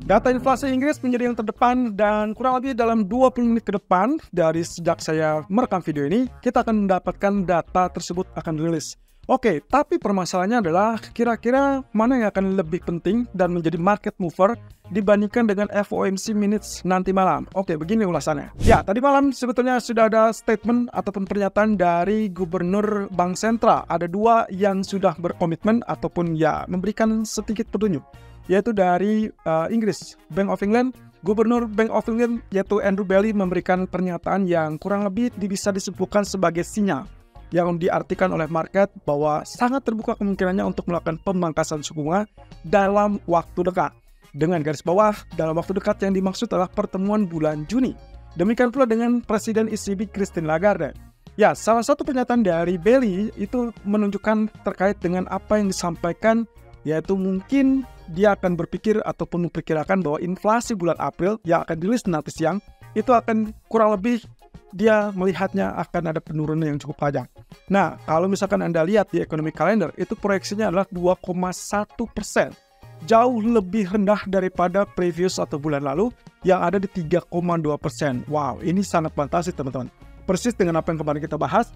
Data inflasi Inggris menjadi yang terdepan dan kurang lebih dalam 20 menit ke depan dari sejak saya merekam video ini, kita akan mendapatkan data tersebut akan rilis. Oke, tapi permasalahannya adalah kira-kira mana yang akan lebih penting dan menjadi market mover dibandingkan dengan FOMC minutes nanti malam. Oke, begini ulasannya. Ya, tadi malam sebetulnya sudah ada statement ataupun pernyataan dari Gubernur Bank Sentral. Ada dua yang sudah berkomitmen ataupun ya memberikan sedikit petunjuk, yaitu dari Inggris, Bank of England. Gubernur Bank of England yaitu Andrew Bailey memberikan pernyataan yang kurang lebih bisa disebutkan sebagai sinyal yang diartikan oleh market bahwa sangat terbuka kemungkinannya untuk melakukan pemangkasan suku bunga dalam waktu dekat. Dengan garis bawah, dalam waktu dekat yang dimaksud adalah pertemuan bulan Juni. Demikian pula dengan Presiden ECB Christine Lagarde. Ya, salah satu pernyataan dari Bailey itu menunjukkan terkait dengan apa yang disampaikan, yaitu mungkin dia akan berpikir ataupun memperkirakan bahwa inflasi bulan April yang akan dirilis nanti siang itu akan kurang lebih dia melihatnya akan ada penurunan yang cukup tajam. Nah, kalau misalkan Anda lihat di economic calendar, itu proyeksinya adalah 2,1%. Jauh lebih rendah daripada previous atau bulan lalu yang ada di 3,2%. Wow, ini sangat fantastis teman-teman. Persis dengan apa yang kemarin kita bahas.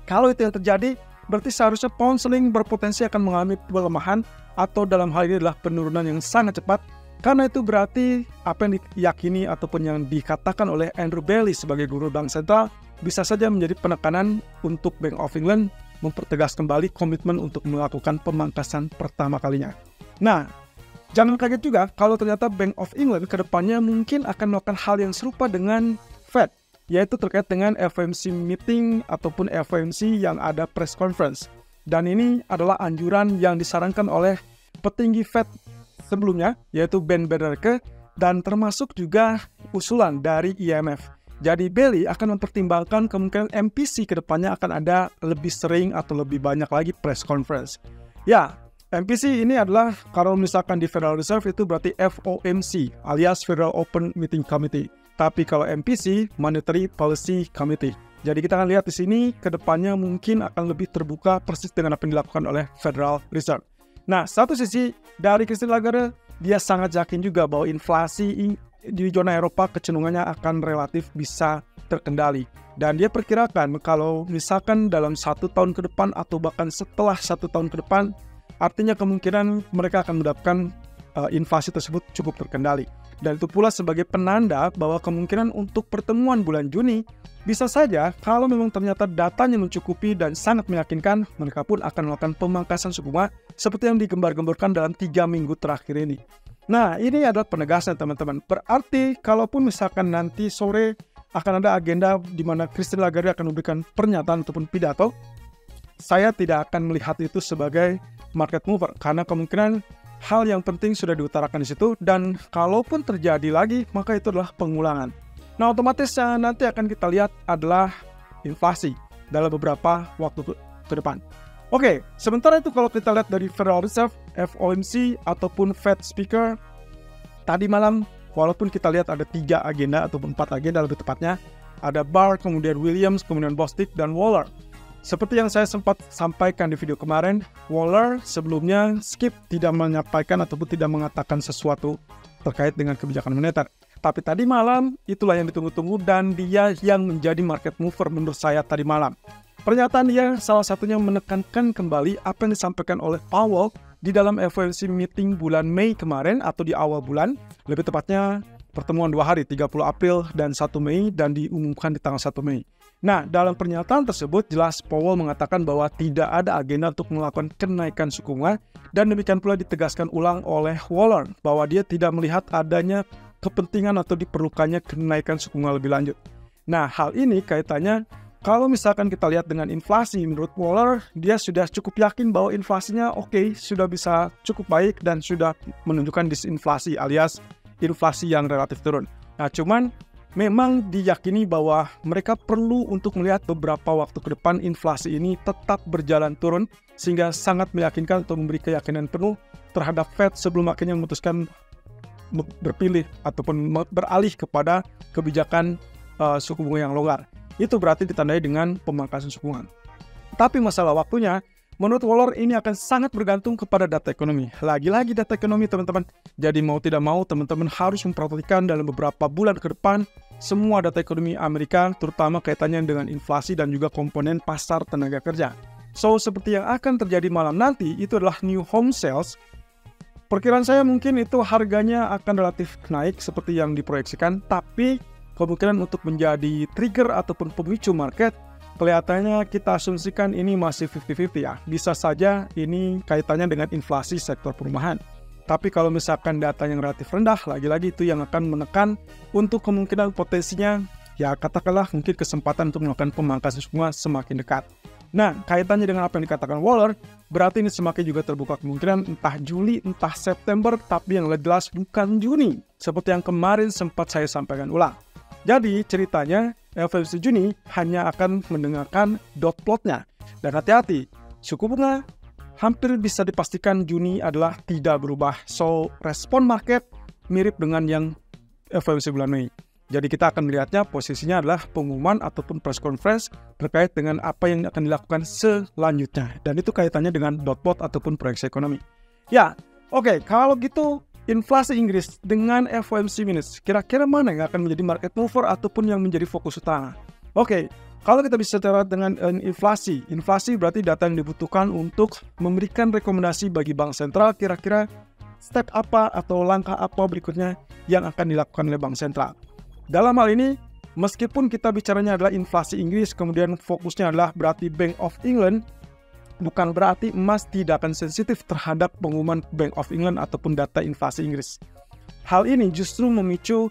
Kalau itu yang terjadi, berarti seharusnya pound sterling berpotensi akan mengalami pelemahan atau dalam hal ini adalah penurunan yang sangat cepat. Karena itu berarti apa yang diyakini ataupun yang dikatakan oleh Andrew Bailey sebagai guru bank sentral bisa saja menjadi penekanan untuk Bank of England mempertegas kembali komitmen untuk melakukan pemangkasan pertama kalinya. Nah, jangan kaget juga kalau ternyata Bank of England ke depannya mungkin akan melakukan hal yang serupa dengan Fed, yaitu terkait dengan FOMC meeting ataupun FOMC yang ada press conference. Dan ini adalah anjuran yang disarankan oleh petinggi Fed sebelumnya, yaitu Ben Bernanke, dan termasuk juga usulan dari IMF. Jadi Bailey akan mempertimbangkan kemungkinan MPC ke depannya akan ada lebih sering atau lebih banyak lagi press conference. Ya, MPC ini adalah kalau misalkan di Federal Reserve itu berarti FOMC alias Federal Open Meeting Committee. Tapi kalau MPC, Monetary Policy Committee. Jadi kita akan lihat di sini ke depannya mungkin akan lebih terbuka persis dengan apa yang dilakukan oleh Federal Reserve. Nah, satu sisi dari Christine Lagarde, dia sangat yakin juga bahwa inflasi di zona Eropa kecenderungannya akan relatif bisa terkendali. Dan dia perkirakan kalau misalkan dalam 1 tahun ke depan atau bahkan setelah 1 tahun ke depan, artinya kemungkinan mereka akan mendapatkan inflasi tersebut cukup terkendali. Dan itu pula sebagai penanda bahwa kemungkinan untuk pertemuan bulan Juni bisa saja kalau memang ternyata datanya mencukupi dan sangat meyakinkan, mereka pun akan melakukan pemangkasan suku bunga seperti yang digembar-gemborkan dalam 3 minggu terakhir ini. Nah, ini adalah penegasan teman-teman. Berarti kalaupun misalkan nanti sore akan ada agenda di mana Christine Lagarde akan memberikan pernyataan ataupun pidato, saya tidak akan melihat itu sebagai market mover karena kemungkinan hal yang penting sudah diutarakan di situ, dan kalaupun terjadi lagi, maka itu adalah pengulangan. Nah, otomatis nanti akan kita lihat adalah inflasi dalam beberapa waktu ke depan. Oke, sementara itu kalau kita lihat dari Federal Reserve, FOMC, ataupun Fed Speaker, tadi malam, walaupun kita lihat ada 3 agenda ataupun 4 agenda lebih tepatnya, ada Barr, kemudian Williams, kemudian Bostic, dan Waller. Seperti yang saya sempat sampaikan di video kemarin, Waller sebelumnya skip tidak menyampaikan ataupun tidak mengatakan sesuatu terkait dengan kebijakan moneter. Tapi tadi malam, itulah yang ditunggu-tunggu dan dia yang menjadi market mover menurut saya tadi malam. Pernyataan dia salah satunya menekankan kembali apa yang disampaikan oleh Powell di dalam FOMC meeting bulan Mei kemarin atau di awal bulan, lebih tepatnya pertemuan 2 hari, 30 April dan 1 Mei dan diumumkan di tanggal 1 Mei. Nah, dalam pernyataan tersebut jelas Powell mengatakan bahwa tidak ada agenda untuk melakukan kenaikan suku bunga dan demikian pula ditegaskan ulang oleh Waller bahwa dia tidak melihat adanya kepentingan atau diperlukannya kenaikan suku bunga lebih lanjut. Nah, hal ini kaitannya kalau misalkan kita lihat dengan inflasi, menurut Waller dia sudah cukup yakin bahwa inflasinya sudah bisa cukup baik dan sudah menunjukkan disinflasi alias inflasi yang relatif turun. Nah, cuman memang diyakini bahwa mereka perlu untuk melihat beberapa waktu ke depan inflasi ini tetap berjalan turun sehingga sangat meyakinkan untuk memberi keyakinan penuh terhadap Fed sebelum akhirnya memutuskan berpilih ataupun beralih kepada kebijakan suku bunga yang longgar. Itu berarti ditandai dengan pemangkasan suku bunga. Tapi masalah waktunya Menurut Waller, ini akan sangat bergantung kepada data ekonomi. Lagi-lagi data ekonomi, teman-teman. Jadi mau tidak mau, teman-teman harus memperhatikan dalam beberapa bulan ke depan semua data ekonomi Amerika, terutama kaitannya dengan inflasi dan juga komponen pasar tenaga kerja. So, seperti yang akan terjadi malam nanti, itu adalah new home sales. Perkiraan saya mungkin itu harganya akan relatif naik seperti yang diproyeksikan, tapi kemungkinan untuk menjadi trigger ataupun pemicu market, kelihatannya kita asumsikan ini masih 50-50 ya. Bisa saja ini kaitannya dengan inflasi sektor perumahan. Tapi kalau misalkan data yang relatif rendah, lagi-lagi itu yang akan menekan untuk kemungkinan potensinya, ya katakanlah mungkin kesempatan untuk melakukan pemangkasan suku bunga semakin dekat. Nah, kaitannya dengan apa yang dikatakan Waller, berarti ini semakin juga terbuka kemungkinan entah Juli, entah September, tapi yang jelas bukan Juni, seperti yang kemarin sempat saya sampaikan ulang. Jadi ceritanya FOMC Juni hanya akan mendengarkan dot plotnya. Dan hati-hati, suku bunga hampir bisa dipastikan Juni adalah tidak berubah. So, respon market mirip dengan yang FOMC bulan Mei. Jadi kita akan melihatnya posisinya adalah pengumuman ataupun press conference terkait dengan apa yang akan dilakukan selanjutnya. Dan itu kaitannya dengan dot plot ataupun proyeksi ekonomi. Ya, oke, kalau gitu inflasi Inggris dengan FOMC minus, kira-kira mana yang akan menjadi market mover ataupun yang menjadi fokus utama? Oke, kalau kita bisa bicara dengan inflasi berarti data yang dibutuhkan untuk memberikan rekomendasi bagi bank sentral kira-kira step apa atau langkah apa berikutnya yang akan dilakukan oleh bank sentral. Dalam hal ini, meskipun kita bicaranya adalah inflasi Inggris, kemudian fokusnya adalah berarti Bank of England, bukan berarti emas tidak akan sensitif terhadap pengumuman Bank of England ataupun data inflasi Inggris. Hal ini justru memicu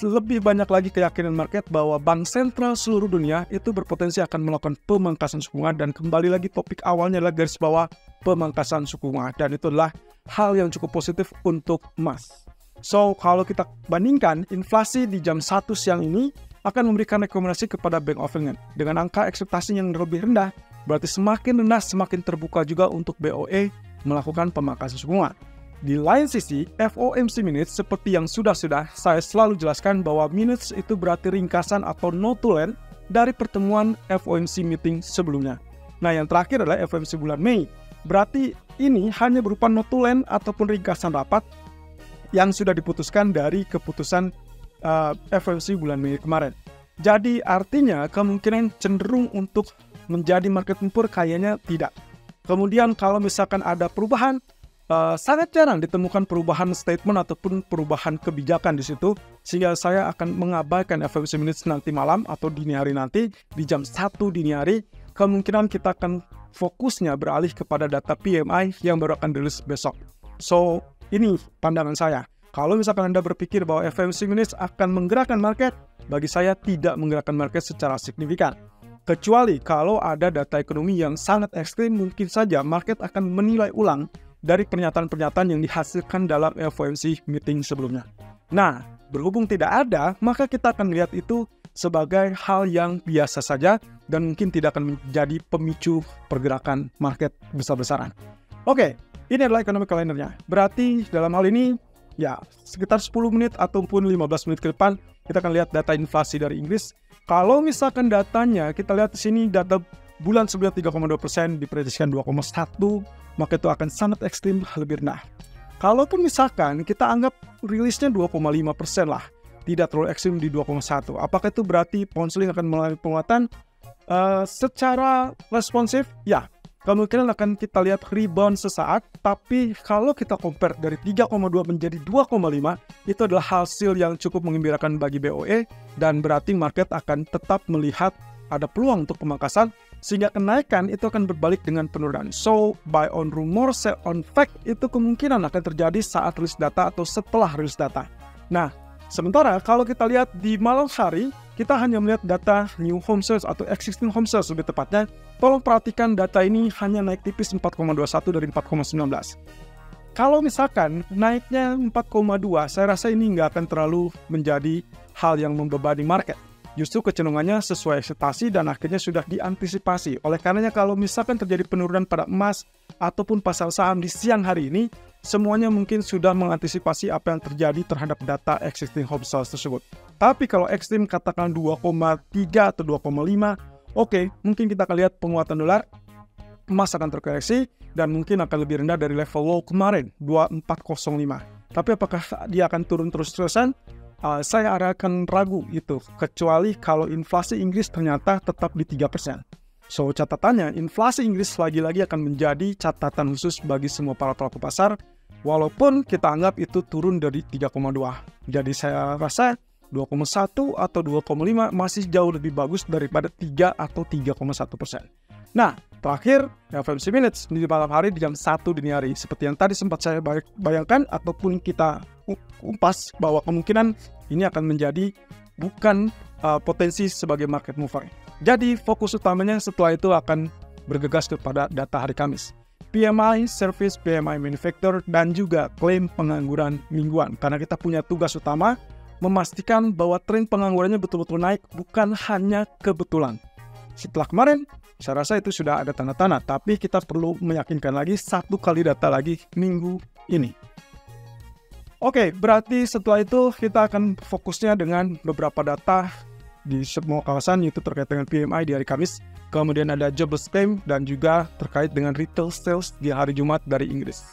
lebih banyak lagi keyakinan market bahwa bank sentral seluruh dunia itu berpotensi akan melakukan pemangkasan suku bunga, dan kembali lagi topik awalnya adalah garis bawah pemangkasan suku bunga, dan itu adalah hal yang cukup positif untuk emas. So, kalau kita bandingkan, inflasi di jam 1 siang ini akan memberikan rekomendasi kepada Bank of England. Dengan angka ekspektasi yang lebih rendah, berarti semakin rendah, semakin terbuka juga untuk BOE melakukan pemangkasan suku bunga. Di lain sisi, FOMC minutes seperti yang sudah saya selalu jelaskan bahwa minutes itu berarti ringkasan atau note to land dari pertemuan FOMC meeting sebelumnya. Nah, yang terakhir adalah FOMC bulan Mei. Berarti ini hanya berupa note to land ataupun ringkasan rapat yang sudah diputuskan dari keputusan FOMC bulan Mei kemarin. Jadi artinya kemungkinan cenderung untuk menjadi market mover kayaknya tidak. Kemudian kalau misalkan ada perubahan, sangat jarang ditemukan perubahan statement ataupun perubahan kebijakan di situ, sehingga saya akan mengabaikan FOMC minutes nanti malam atau dini hari nanti di jam 1 dini hari. Kemungkinan kita akan fokusnya beralih kepada data PMI yang baru akan dirilis besok. So, ini pandangan saya. Kalau misalkan Anda berpikir bahwa FOMC minutes akan menggerakkan market, bagi saya tidak menggerakkan market secara signifikan. Kecuali kalau ada data ekonomi yang sangat ekstrim, mungkin saja market akan menilai ulang dari pernyataan-pernyataan yang dihasilkan dalam FOMC meeting sebelumnya. Nah, berhubung tidak ada, maka kita akan melihat itu sebagai hal yang biasa saja dan mungkin tidak akan menjadi pemicu pergerakan market besar-besaran. Oke. Ini adalah economic calendarnya. Berarti dalam hal ini, ya sekitar 10 menit ataupun 15 menit ke depan, kita akan lihat data inflasi dari Inggris. Kalau misalkan datanya, kita lihat di sini data bulan sebelumnya 3,2%, diprediksikan 2,1%, maka itu akan sangat ekstrim, lebih rendah. Kalaupun misalkan kita anggap rilisnya 2,5% lah, tidak terlalu ekstrim di 2,1%. Apakah itu berarti pound sterling akan mengalami penguatan? Secara responsif, ya. Kemungkinan akan kita lihat rebound sesaat, tapi kalau kita compare dari 3,2 menjadi 2,5, itu adalah hasil yang cukup menggembirakan bagi BOE, dan berarti market akan tetap melihat ada peluang untuk pemangkasan, sehingga kenaikan itu akan berbalik dengan penurunan. So, buy on rumor, sell on fact, itu kemungkinan akan terjadi saat rilis data atau setelah rilis data. Nah, sementara kalau kita lihat di malam hari, kita hanya melihat data new home sales atau existing home sales lebih tepatnya. Tolong perhatikan data ini hanya naik tipis 4,21 dari 4,19. Kalau misalkan naiknya 4,2, saya rasa ini nggak akan terlalu menjadi hal yang membebani market. Justru kecenderungannya sesuai ekspektasi dan akhirnya sudah diantisipasi. Oleh karenanya kalau misalkan terjadi penurunan pada emas ataupun pasar saham di siang hari ini, semuanya mungkin sudah mengantisipasi apa yang terjadi terhadap data existing home sales tersebut. Tapi kalau ekstrim katakan 2,3 atau 2,5, oke, mungkin kita akan lihat penguatan dolar. emas akan terkoreksi dan mungkin akan lebih rendah dari level low kemarin 2405. Tapi apakah dia akan turun terus-terusan? Saya akan ragu itu, kecuali kalau inflasi Inggris ternyata tetap di 3%. So, catatannya, inflasi Inggris lagi-lagi akan menjadi catatan khusus bagi semua para pelaku pasar, walaupun kita anggap itu turun dari 3,2. Jadi saya rasa 2,1 atau 2,5 masih jauh lebih bagus daripada 3 atau 3,1%. Nah, terakhir, FOMC Minutes di malam hari di jam 1 dini hari. Seperti yang tadi sempat saya bayangkan ataupun kita umpas bahwa kemungkinan ini akan menjadi bukan potensi sebagai market mover. Jadi fokus utamanya setelah itu akan bergegas kepada data hari Kamis. PMI, Service, PMI Manufacturer, dan juga klaim pengangguran mingguan. Karena kita punya tugas utama memastikan bahwa tren penganggurannya betul-betul naik, bukan hanya kebetulan. Setelah kemarin, saya rasa itu sudah ada tanda-tanda, tapi kita perlu meyakinkan lagi satu kali data lagi minggu ini. Oke, berarti setelah itu kita akan fokusnya dengan beberapa data di semua kawasan, yaitu terkait dengan PMI di hari Kamis, kemudian ada jobless claim, dan juga terkait dengan retail sales di hari Jumat dari Inggris.